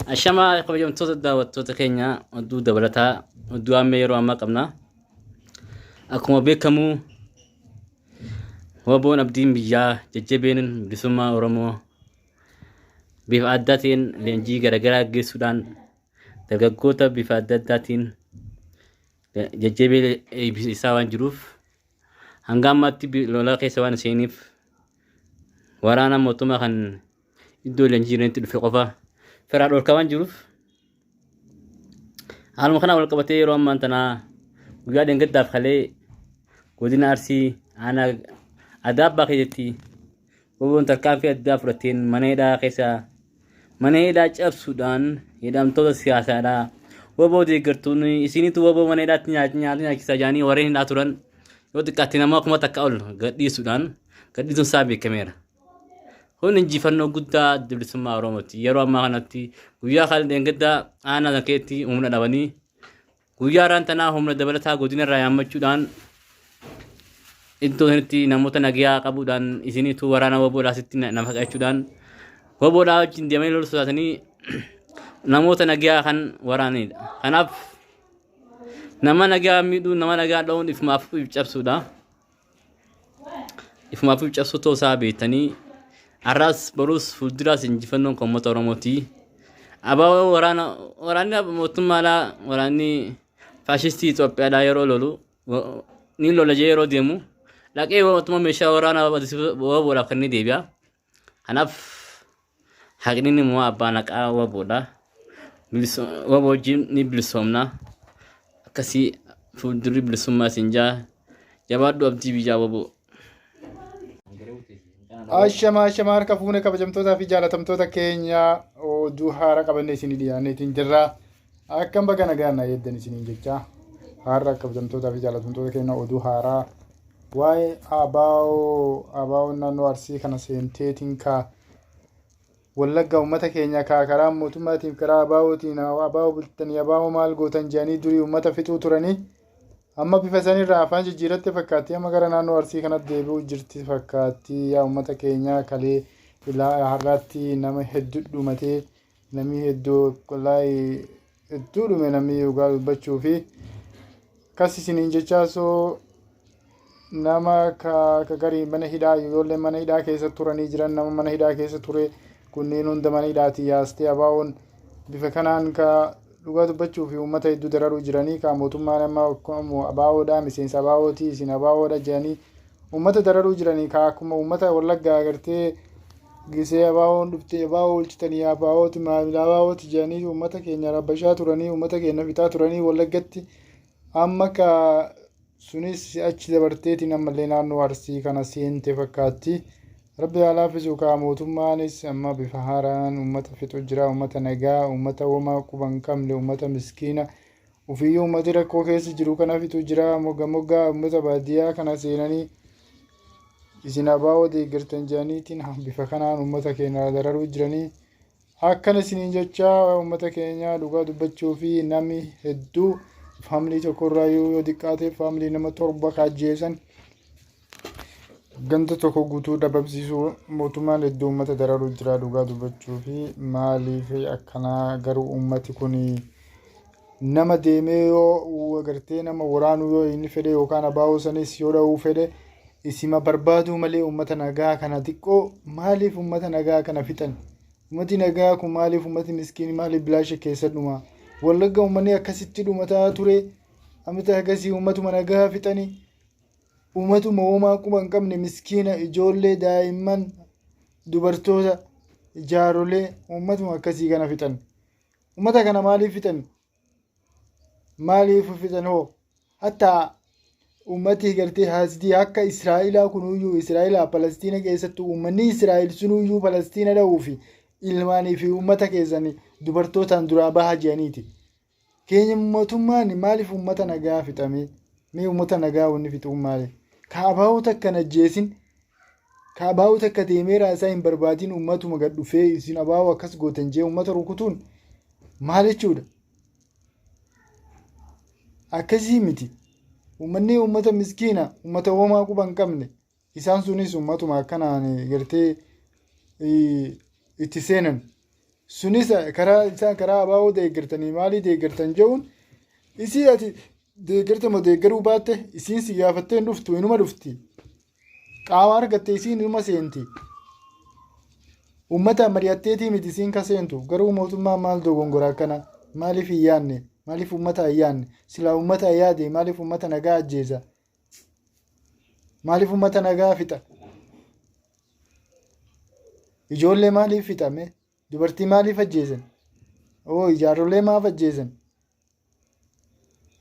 الشمع قبل يوم توتا وتوتا كينيا ودو دبلتها ودو أميرو أما قبنا أكما بيكمو وبون أبدين بيا ججبين بسما أورمو بيف عداتين لنجي غرغرا جي سودان درغغوتا بيف عداتين ججبين بيساوان جروف هنغاماتي لولا كيسوان سينيف ورانا موتوما خن يدو لنجي رنتو في قفا فراد والكوان جروف المخنا والقبتي روم أنتنا وقاعدين قد خلي ودينا أرسي أنا أداب باقيتي وبون تركان في أداب رتين منيدا خيسا منيدا جاب سودان يدام تودا سياسة دا وبو دي قرطوني إسيني تو وبو منيدا تنيا كيسا جاني ورين ناتوران يود كاتينا موكما تكاول قدي سودان قدي تنسابي كاميرا هون نجي فنو قدا دبلسما رومتي يرو ما خنتي ويا خالدين قدا أنا ذكيتي ومنا دبني ويا رانتنا هم دبلتها قدين الريام مجودان إنتو هنتي نموت نجيا قبودان إسيني تو ورانا وبولا ستين نفق أشودان وبولا جن ديامين لول سواتني نموت نجيا خن وراني خناف نما نجيا ميدو نما نجيا لون إفما في بجاب سودا إفما في بجاب سوتو سابي تاني أراس بروس فودراس إنجفنون كموت أورموتي أبا ورانا موتمالا وراني فاشيستي تو بيدا يرو لولو نيلو لجيرو ديمو لكن وقتما مشى ورانا ولا كني ديبيا أنا حقني مو أبانك وبودا بلس وبوجيم نبلسومنا كسي فودري بلسوما سنجا جبادو أبدي بيجا وبو ashama harka fuune kabajamtoota fi jaalatamtoota keenya oduu haaraa qabannee isinii dhiyaaneetiin jirra. Akkam baga nagaan eeddan isiniin jecha har'a kabajamtoota fi jaalatamtoota keenya oduu haaraa waa'ee abaa'oo naannoo Arsii kana seenteetiin ka Wallagga uummata keenya karaa mootummaatiin karaa abaa'ootiin abaa'oo bultanii abaa'oo maal gootan jedhanii durii uummata fixuu turanii amma bifa sanirraa afaan jijjiiratte fakkaatti amma gara naannoo Arsii kanatti deebi'uu jirti fakkaatti. Yaa uummata keenya kalee ilaa har'aatti nama hedduu dhumatee namni hedduu dhume namni dhugaa dubbachuu fi kas isiniin jechaasoo nama ka garii mana hidhaa ijoolleen mana hidhaa keessa turanii jiran nama mana hidhaa keessa ture kunneen hunda mana hidhaatti yaastee abaa'oon bifa kanaan ka dhugaa dubbachuu fi uummata hedduu dararuu jiranii ka mootummaan amma abaa'oodhaa miseensa abaa'ootii isin abaa'oodha jedhanii uummata dararuu jiranii ka akkuma uummata Wallaggaa agartee gisee abaa'oon dhuftee abaa'oo olchitanii abaa'ooti maamila abaa'ooti jedhanii uummata keenya rabbashaa turanii uummata keenya fixaa turanii Wallaggatti amma ka sunis achi dabarteetiin ammallee naannoo Arsii kana seente fakkaatti. Rabbi alaafisu ka mootummaanis amma bifa haaraan uummata fixu jira uummata nagaa uummata homaa quban qabne uummata miskiina ufiyyuu uummati rakkoo keessa jiru kana fixu jira. Moggaa uummata baadiyyaa kana seenanii isin abaa'oo deeggartan jedhaniitiin bifa kanaan uummata keenya dararuu jiranii akkana isiniin jecha uummata keenya dhugaa dubbachuu fi namni hedduu faamilii tokkorraa yoo xiqqaate faamilii nama 7 kaajjeesan ganda tokko guutuu dhabamsiisuu mootummaan hedduu uummata dararuu jira dhugaa dubbachuu fi maaliif akkanaa garuu uummati kun nama deemee yoo agartee nama waraanuu yoo inni fedhe yookaan abaa'oo sanis yoo dha'uu fedhe isima barbaaduu malee uummata nagaa kana xiqqoo maaliif uummata nagaa kana fixan? Uummati nagaa kun maaliif uummati miskiin maaliif bilaasha keessa dhuma? Wallagga uummanni akkasitti dhumataa ture amita akkasii uummatuma nagaa fixanii uummatuma homaa quban qabne miskiina ijoollee daa'imman dubartoota jaarolee uummatuma akkasii kana fixan. Uummata kana maaliif fixan? Maaliif fixan hoo? Hatta ummati gartee haasiti akka Israa'ilaa kunuyyuu Israa'ilaa Palestiina keessatti uummanni Israa'il sunuyyuu Palestiina dha'uu fi ilmaanii fi uummata keessanii dubartootaan duraa bahaa jedhaniiti. Keenya mootummaan maaliif uummata nagaa fixame? Mee uummata nagaa wanni fixuun maali? Kaabaa'uu takka najjeesin kaabaa'uu takka deemeeraa isaa hin barbaadin uummatuma gad dhufee isin abaa'uu akkas gootan jee uummata rukutuun maal jechuudha? Akkasii miti. Uummanni uummata miskiina uummata homaa quban qabne isaan sunis uummatuma akkanaan gartee itti seenan sunis karaa isaan karaa abaa'oo deeggartanii maalii deeggartan jehuun isii ati deeggartama deeggaruu baatte isiin si gaafattee hin dhuftu inuma dhufti qaama argatte isiin inuma seenti ummata mari'atteetii miti isiin ka seentu garuu mootummaa maal dogongora akkana maaliif hin yaanne maaliif ummata hin yaanne silaa ummata yaade maaliif ummata nagaa ajjeesa maaliif ummata nagaa fixa ijoollee maaliif fixame dubartii maaliif ajjeesan oo ijaarrolee maaf ajjeesan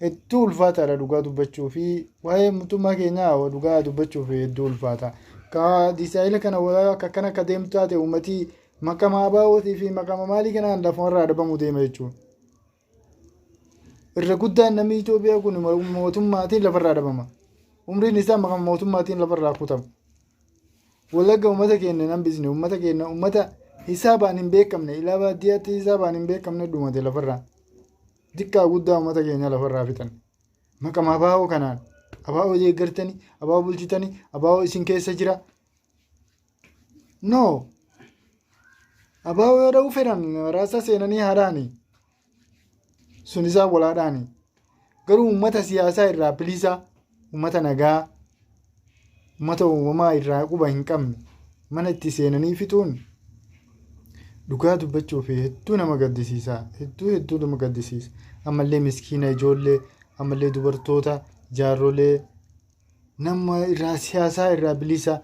hedduu ulfaataadha dhugaa dubbachuu fi waa'ee mootummaa keenyaa dhugaa dubbachuu fi hedduu ulfaata ka diisaayila kana akka akkana akka deemtu taate uummatii maqama abaa'ootii fi maqama maalii kanaan lafarraa dhabamu deema jechuudha. Irra guddaan namni Itoophiyaa kun mootummaatiin lafarraa dhabama. Umriin isaa maqama mootummaatiin lafarraa kutama. Wallagga uummata keenya nan bisne uummata keenya uummata hisaabaan hin beekamne ilaa baadiyyaatti hisaabaan hin beekamne dhumate lafarraa. Dikkaa guddaa uummata keenya lafarraa fixan. Maqama abaa'oo kanaan abaa'oo deeggartanii abaa'oo bulchitanii abaa'oo isin keessa jira. No. Abaa'oo yoo dha'uu fedhan raasa seenanii haadhaani. Sun isaa walaadhaani. Garuu uummata siyaasaa irraa bilisa uummata nagaa uummata uumamaa irraa quba hin qabne mana itti seenanii fixuun dhugaa dubbachuuf hedduu nama gaddisiisa hedduu nama gaddisiisa ammallee miskiina ijoollee ammallee dubartoota jaarrolee nama irraa siyaasaa irraa bilisa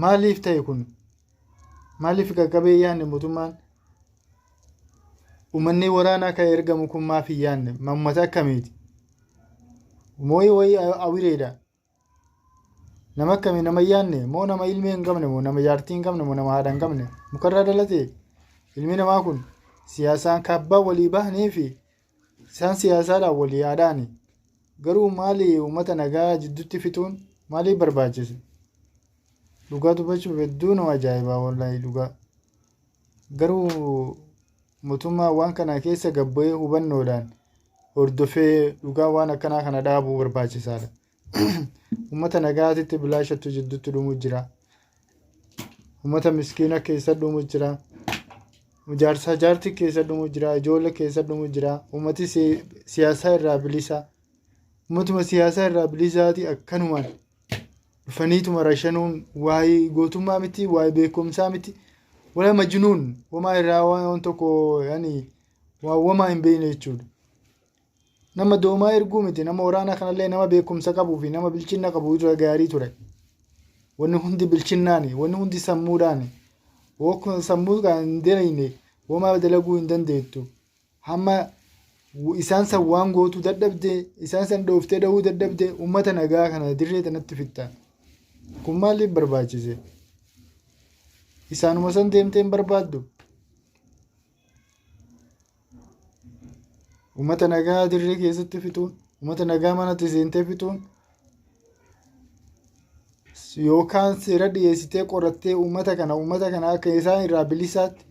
maaliif ta'e kun maaliif qaqqabee yaanne mootummaan uummanni waraanaa kan ergamu kun maaf hin yaanne uummata akkamiiti mooyi wayii awireedha nama akkamii nama yaanne moo nama ilmee hin qabne moo nama jaartii hin qabne moo nama haadha hin qabne mukarraa dhalate ilmi namaa kun siyaasaan kaabbaa walii bahanii fi isaan siyaasaadhaan walii yaadaani garuu maali uummata nagaa jidduutti fixuun maaliif barbaachise dhugaa dubbachuuf hedduu nama ajaa'ibaa wallaahi dhugaa garuu mootummaa waan kana keessa gabbu'ee hubannoodhaan hordofee dhugaa waan akkanaa kana dhaabuu barbaachisaadha. Uummata nagaatitti bilaashatu jidduutti dhumuu jira. Uummata miskiina keessa dhumuu jira. Jaarsaa jaartii keessa dhumuu jira. Ijoollee keessa dhumuu jira. Uummati siyaasaa irraa bilisa. Uummatuma siyaasaa irraa bilisaati akkanumaan dhufaniituma rashanuun waa'ee gootummaa miti waa'ee beekumsaa miti. Wala majnuun wamaa irraa waan tokko yaani wamaa hin beekne jechuudha. Nama doomaa erguu miti nama waraanaa kanallee nama beekumsa qabuu fi nama bilchinna qabu irra gaarii ture. Wanni hundi bilchinnaani wanni hundi sammuudhaani. Wokko sammuu kan hin deeyne wamaa dalaguu hin dandeettu. Hamma isaan san waan gootu dadhabde isaan san dhooftee dhahuu dadhabde uummata nagaa kana dirree tanatti fixxa. Kun maaliif barbaachise? Isaanuma san deemtee hin barbaaddu. Uummata nagaa dirree keessatti fixuun uummata nagaa manatti seentee fixuun yookaan seera dhiyeessitee qorattee uummata kana akka isaan irraa bilisaatti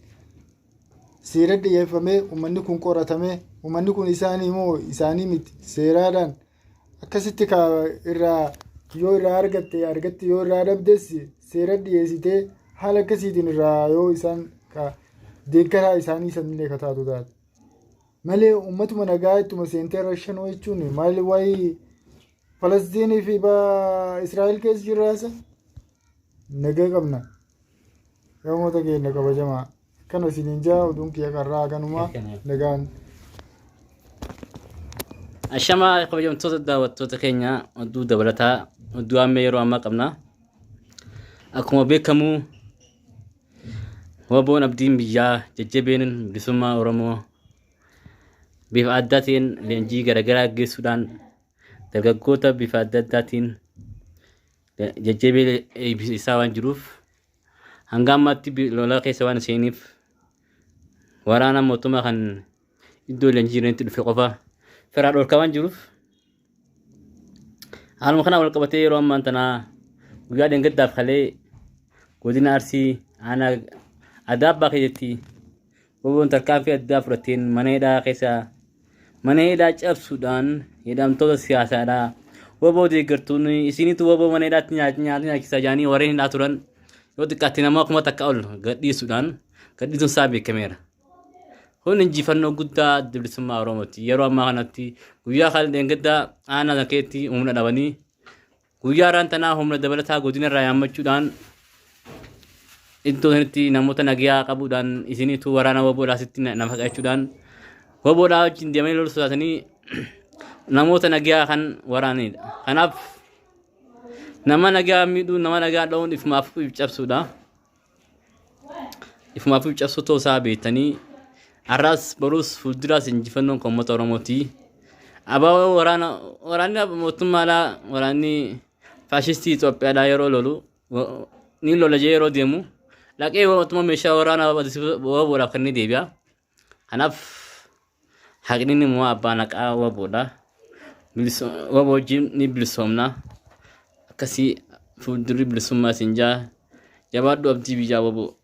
seera dhiyeeffamee uummanni kun qoratamee uummanni kun isaanii moo isaanii miti seeraadhaan akkasitti irraa yoo irraa argatte yoo irraa dhabdes seera dhiyeessitee haala akkasiitiin irraa yoo isaan deeggaraa isaanii sanillee kataatu taate. Malee uummatuma nagaa ittuma seentee rashanoo jechuun maali waa'ee Falastiin fi Israa'el keessa jiraasa nagaa qabna. Uummata keenya kabajamaa kana isiniin jaa oduun kiyya qarraa kanumaa nagaan. Ashamaa kabajamtoota daawwattoota keenya oduu dabalataa oduu amma yeroo ammaa qabna. Akkuma beekamu waboon abdiin biyyaa jajjabeen bilisummaa Oromoo bifa addaatiin leenjii garaagaraa geessuudhaan dargaggoota bifa adda addaatiin jajjabee isaa waan jiruuf hanga ammaatti lolaa keessa waan seeniif waraana mootummaa kan iddoo leenjii jiranitti dhufe qofa firaa dhorkaa waan jiruuf haaluma kana wal qabatee yeroo ammaan tanaa guyyaa dheengaddaaf kalee godina Arsii aanaa Adaabbaa keessatti waboon tarkaanfii addaa fudhateen mana hidhaa keessa mana hidhaa cabsuudhaan hidhamtoota siyaasaadhaa waboo deeggartuun isinitu waboo mana hidhaatti nyaata nyaachisaa jiranii warreen hidhaa turan yoo xiqqaatti nama kuma takka ol gadhiisuudhaan gadhiituun isaa beekameera. Kun injifannoo guddaa bilisummaa Oromooti. Yeroo ammaa kanatti guyyaa kan dheengaddaa aanaa keetti humna dhabanii guyyaa raantanaa humna dabalataa godina irraa yaammachuudhaan iddoo sanatti namoota nagayaa qabuudhaan isiniitu waraana waboodhaa sitti nama qajechuudhaan waboodhaa wajjin deemanii lolu sodaatanii namoota nagayaa kan waraanidha. Kanaaf nama nagaa miidhuu nama nagaa dha'uun ifumaaf cabsuudha. Ifumaaf cabsuu ta'uu isaa beektanii arraas baruus fuulduraas injifannoon kan uummata Oromooti. Abaa waraanni mootummaadhaa waraanni faashistii Itoophiyaadhaa yeroo lolu ni lola jee yeroo deemu laqee mootummaa meeshaa waraanaa waboodhaaf kan ni deebi'a. Kanaaf haqni immoo abbaa naqaa waboodha. Waboo wajjin ni bilisoomna. Akkasii fuuldurri bilisummaa siin jaa jabaadhu abdii biyyaa waboo.